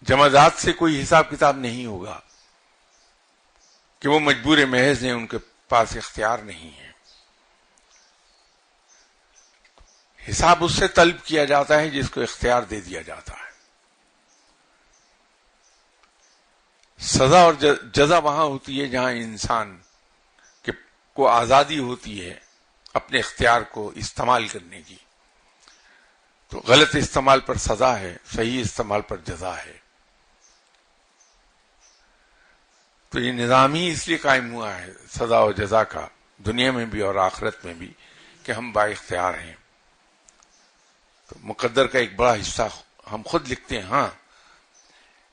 جمادات سے کوئی حساب کتاب نہیں ہوگا کہ وہ مجبور محض ہیں، ان کے پاس اختیار نہیں ہے. حساب اس سے طلب کیا جاتا ہے جس کو اختیار دے دیا جاتا ہے. سزا اور جزا وہاں ہوتی ہے جہاں انسان کو آزادی ہوتی ہے اپنے اختیار کو استعمال کرنے کی. تو غلط استعمال پر سزا ہے، صحیح استعمال پر جزا ہے. تو یہ نظام ہی اس لیے قائم ہوا ہے سزا و جزا کا، دنیا میں بھی اور آخرت میں بھی، کہ ہم با اختیار ہیں. تو مقدر کا ایک بڑا حصہ ہم خود لکھتے ہیں. ہاں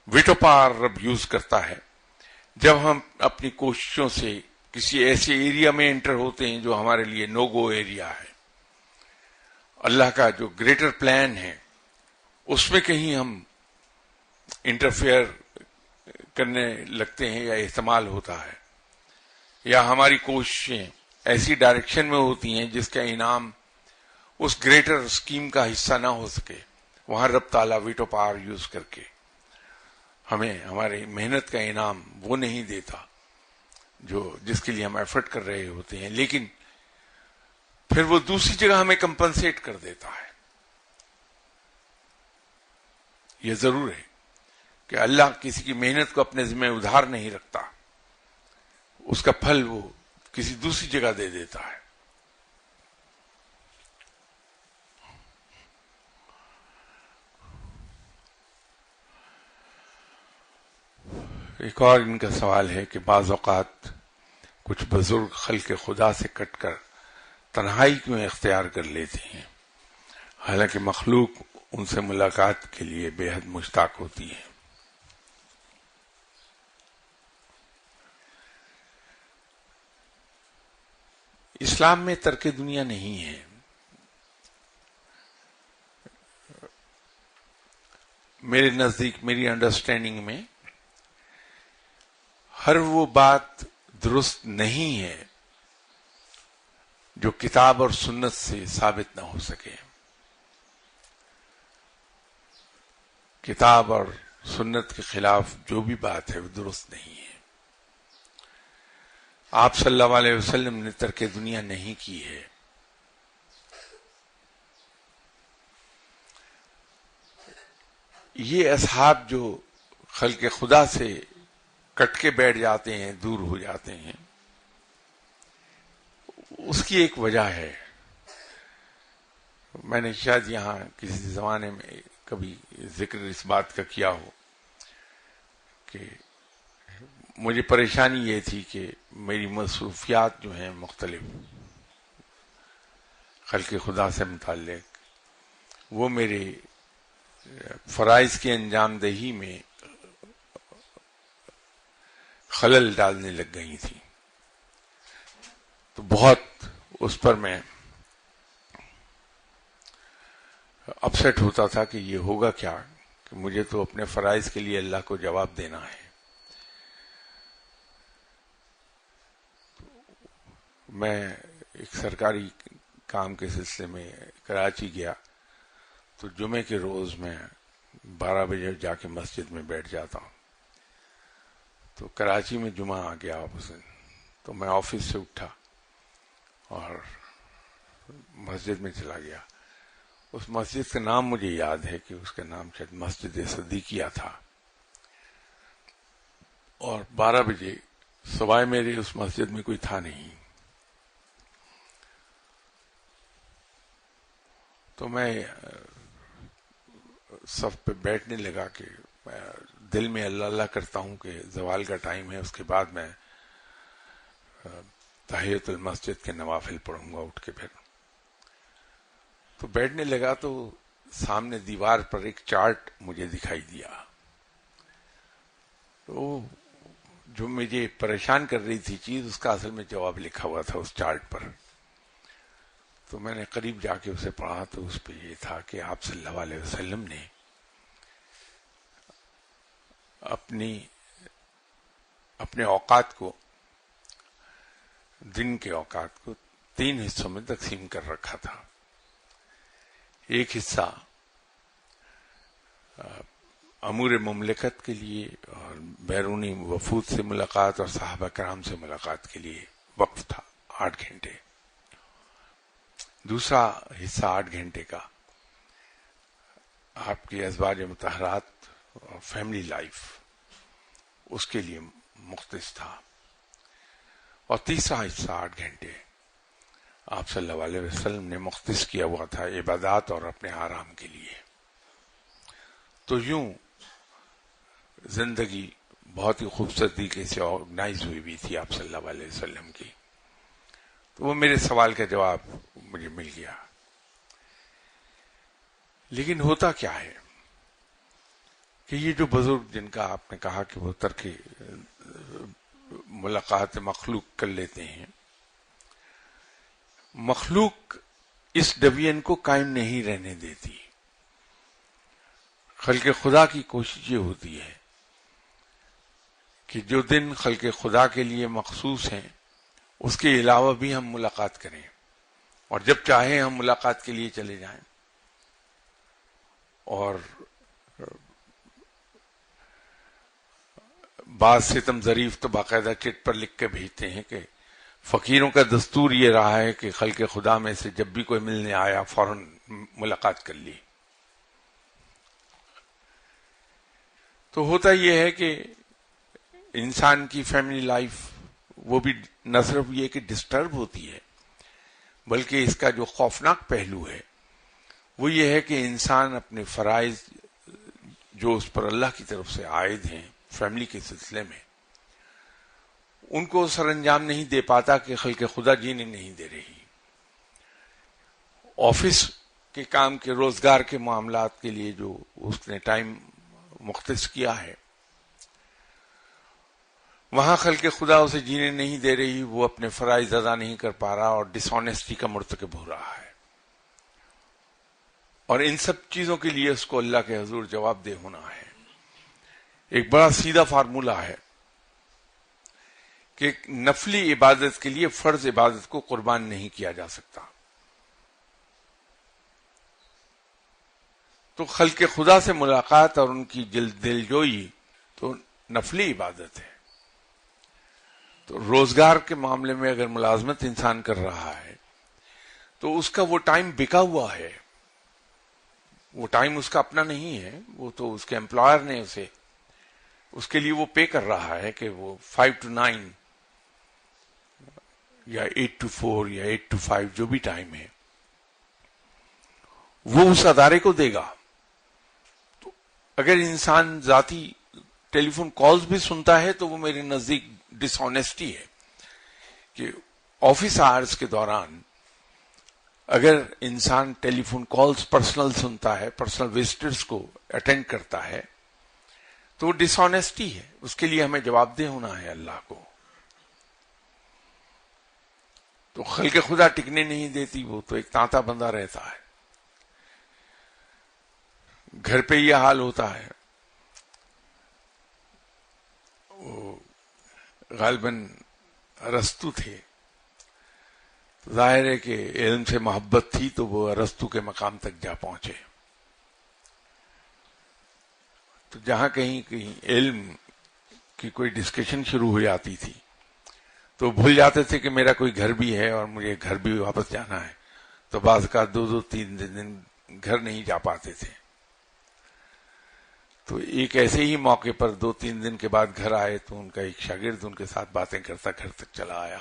ویٹو پاور رب یوز کرتا ہے جب ہم اپنی کوششوں سے کسی ایسے ایریا میں انٹر ہوتے ہیں جو ہمارے لیے نو گو ایریا ہے. اللہ کا جو گریٹر پلان ہے اس میں کہیں ہم انٹرفیئر کرنے لگتے ہیں یا احتمال ہوتا ہے، یا ہماری کوششیں ایسی ڈائریکشن میں ہوتی ہیں جس کا انعام اس گریٹر اسکیم کا حصہ نہ ہو سکے، وہاں رب تعالیٰ ویٹو پاور یوز کر کے ہمیں ہماری محنت کا انعام وہ نہیں دیتا جس کے لیے ہم ایفرٹ کر رہے ہوتے ہیں، لیکن پھر وہ دوسری جگہ ہمیں کمپنسیٹ کر دیتا ہے. یہ ضرور ہے کہ اللہ کسی کی محنت کو اپنے ذمہ ادھار نہیں رکھتا، اس کا پھل وہ کسی دوسری جگہ دے دیتا ہے. ایک اور ان کا سوال ہے کہ بعض اوقات کچھ بزرگ خلق خدا سے کٹ کر تنہائی کیوں اختیار کر لیتے ہیں حالانکہ مخلوق ان سے ملاقات کے لیے بے حد مشتاق ہوتی ہے. اسلام میں ترک دنیا نہیں ہے. میرے نزدیک، میری انڈرسٹینڈنگ میں ہر وہ بات درست نہیں ہے جو کتاب اور سنت سے ثابت نہ ہو سکے. کتاب اور سنت کے خلاف جو بھی بات ہے وہ درست نہیں ہے. آپ صلی اللہ علیہ وسلم نے ترک دنیا نہیں کی ہے. یہ اصحاب جو خلق خدا سے کٹ کے بیٹھ جاتے ہیں، دور ہو جاتے ہیں، اس کی ایک وجہ ہے. میں نے شاید یہاں کسی زمانے میں کبھی ذکر اس بات کا کیا ہو کہ مجھے پریشانی یہ تھی کہ میری مصروفیات جو ہیں مختلف خلق خدا سے متعلق، وہ میرے فرائض کی انجام دہی میں خلل ڈالنے لگ گئی تھی. تو بہت اس پر میں اپسیٹ ہوتا تھا کہ یہ ہوگا کیا، کہ مجھے تو اپنے فرائض کے لیے اللہ کو جواب دینا ہے. میں ایک سرکاری کام کے سلسلے میں کراچی گیا، تو جمعے کے روز میں 12 بجے جا کے مسجد میں بیٹھ جاتا ہوں. تو کراچی میں جمعہ آ گیا واپس، تو میں آفس سے اٹھا اور مسجد میں چلا گیا. اس مسجد کا نام مجھے یاد ہے کہ اس کا نام شاید مسجد صدیقیہ تھا. اور 12 بجے سوائے میرے اس مسجد میں کوئی تھا نہیں. تو میں صف پہ بیٹھنے لگا کہ دل میں اللہ اللہ کرتا ہوں کہ زوال کا ٹائم ہے، اس کے بعد میں تحیۃ المسجد کے نوافل پڑھوں گا اٹھ کے. پھر تو بیٹھنے لگا تو سامنے دیوار پر ایک چارٹ مجھے دکھائی دیا. تو جو مجھے پریشان کر رہی تھی چیز، اس کا اصل میں جواب لکھا ہوا تھا اس چارٹ پر. تو میں نے قریب جا کے اسے پڑھا تو اس پہ یہ تھا کہ آپ صلی اللہ علیہ وسلم نے اپنے اوقات کو، دن کے اوقات کو 3 حصوں میں تقسیم کر رکھا تھا. ایک حصہ امور مملکت کے لیے اور بیرونی وفود سے ملاقات اور صحابہ کرام سے ملاقات کے لیے وقف تھا 8 گھنٹے. دوسرا حصہ 8 گھنٹے کا آپ کی ازواج مطہرات اور فیملی لائف، اس کے لیے مختص تھا. اور تیسرا حصہ 8 گھنٹے آپ صلی اللہ علیہ وسلم نے مختص کیا ہوا تھا عبادات اور اپنے آرام کے لیے. تو یوں زندگی بہت ہی خوبصورت طریقے سے آرگنائز ہوئی بھی تھی آپ صلی اللہ علیہ وسلم کی. تو وہ میرے سوال کا جواب مجھے مل گیا. لیکن ہوتا کیا ہے کہ یہ جو بزرگ جن کا آپ نے کہا کہ وہ ترک ملاقات مخلوق کر لیتے ہیں، مخلوق اس ڈویژن کو قائم نہیں رہنے دیتی. خلق خدا کی کوشش یہ ہوتی ہے کہ جو دن خلق خدا کے لیے مخصوص ہیں اس کے علاوہ بھی ہم ملاقات کریں، اور جب چاہیں ہم ملاقات کے لیے چلے جائیں. اور بعض ستم ظریف تو باقاعدہ چٹ پر لکھ کے بھیجتے ہیں کہ فقیروں کا دستور یہ رہا ہے کہ خلق خدا میں سے جب بھی کوئی ملنے آیا فوراً ملاقات کر لی. تو ہوتا یہ ہے کہ انسان کی فیملی لائف وہ بھی نہ صرف یہ کہ ڈسٹرب ہوتی ہے، بلکہ اس کا جو خوفناک پہلو ہے وہ یہ ہے کہ انسان اپنے فرائض جو اس پر اللہ کی طرف سے عائد ہیں فیملی کے سلسلے میں، ان کو سر انجام نہیں دے پاتا کہ خلق خدا جینے نہیں دے رہی. آفس کے کام کے روزگار کے معاملات کے لیے جو اس نے ٹائم مختص کیا ہے، وہاں خلق خدا اسے جینے نہیں دے رہی، وہ اپنے فرائض ادا نہیں کر پا رہا اور ڈس آنیسٹی کا مرتکب ہو رہا ہے. اور ان سب چیزوں کے لیے اس کو اللہ کے حضور جواب دہ ہونا ہے. ایک بڑا سیدھا فارمولہ ہے کہ نفلی عبادت کے لیے فرض عبادت کو قربان نہیں کیا جا سکتا. تو خلق خدا سے ملاقات اور ان کی دلجوئی تو نفلی عبادت ہے. تو روزگار کے معاملے میں اگر ملازمت انسان کر رہا ہے تو اس کا وہ ٹائم بکا ہوا ہے، وہ ٹائم اس کا اپنا نہیں ہے، وہ تو اس کے امپلائر نے اسے اس کے لیے وہ پے کر رہا ہے کہ وہ 5 to 9 یا 8 to 4 یا 8 to 5 جو بھی ٹائم ہے وہ اس ادارے کو دے گا. تو اگر انسان ذاتی ٹیلی فون کالز بھی سنتا ہے تو وہ میرے نزدیک ڈس آنیسٹی ہے کہ آفس آورز کے دوران اگر انسان ٹیلی فون کالز پرسنل سنتا ہے، پرسنل وزٹرز کو اٹینڈ کرتا ہے، تو ڈس آنیسٹی ہے، اس کے لیے ہمیں جواب دہ ہونا ہے اللہ کو. تو خلق خدا ٹکنے نہیں دیتی، وہ تو ایک تانتا بندہ رہتا ہے. گھر پہ یہ حال ہوتا ہے. وہ غالباً ارسطو تھے، ظاہر ہے کہ علم سے محبت تھی تو وہ ارسطو کے مقام تک جا پہنچے. تو جہاں کہیں علم کی کوئی ڈسکشن شروع ہو جاتی تھی تو بھول جاتے تھے کہ میرا کوئی گھر بھی ہے اور مجھے گھر بھی واپس جانا ہے. تو بعض کا 2-3 دن گھر نہیں جا پاتے تھے. تو ایک ایسے ہی موقع پر 2-3 دن کے بعد گھر آئے تو ان کا ایک شاگرد ان کے ساتھ باتیں کرتا گھر تک چلا آیا.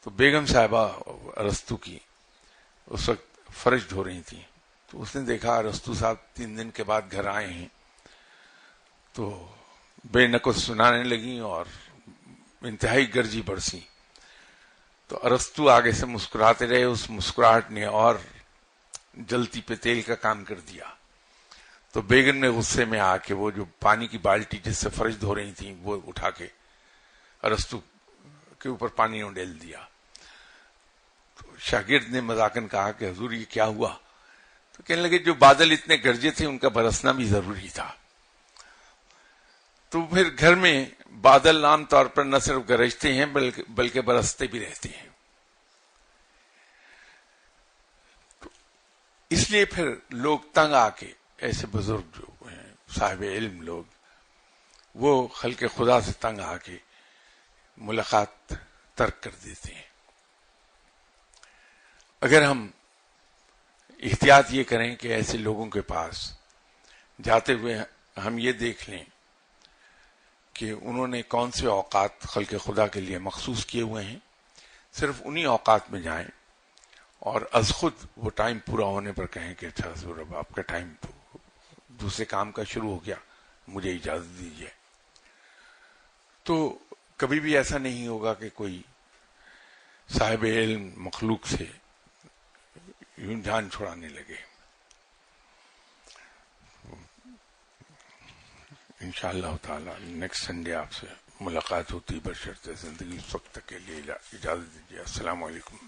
تو بیگم صاحبہ ارسطو کی اس وقت فرش دھو رہی تھی. تو اس نے دیکھا ارسطو صاحب 3 دن کے بعد گھر آئے ہیں، تو بے نقص سنانے لگی اور انتہائی گرجی برسی. تو ارسطو آگے سے مسکراتے رہے. اس مسکراہٹ نے اور جلتی پہ تیل کا کام کر دیا. تو بیگم نے غصے میں آ کے وہ جو پانی کی بالٹی جس سے فرش دھو رہی تھی وہ اٹھا کے ارسطو کے اوپر پانی ڈیل دیا. تو شاگرد نے مذاقن کہا کہ حضور یہ کیا ہوا؟ تو کہنے لگے جو بادل اتنے گرجے تھے ان کا برسنا بھی ضروری تھا. تو پھر گھر میں بادل عام طور پر نہ صرف گرجتے ہیں بلکہ برستے بھی رہتے ہیں. تو اس لیے پھر لوگ تنگ آ کے، ایسے بزرگ جو ہیں صاحب علم لوگ، وہ خلق خدا سے تنگ آ کے ملاقات ترک کر دیتے ہیں. اگر ہم احتیاط یہ کریں کہ ایسے لوگوں کے پاس جاتے ہوئے ہم یہ دیکھ لیں کہ انہوں نے کون سے اوقات خلق خدا کے لیے مخصوص کیے ہوئے ہیں، صرف انہی اوقات میں جائیں اور از خود وہ ٹائم پورا ہونے پر کہیں کہ اچھا حضور اب آپ کا ٹائم دوسرے کام کا شروع ہو گیا، مجھے اجازت دیجیے. تو کبھی بھی ایسا نہیں ہوگا کہ کوئی صاحب علم مخلوق سے یوں جان چھڑانے لگے. انشاءاللہ تعالی نیکسٹ سنڈے آپ سے ملاقات ہوتی، بشرط زندگی اس وقت تک کے لیے اجازت دیجیے. السلام علیکم.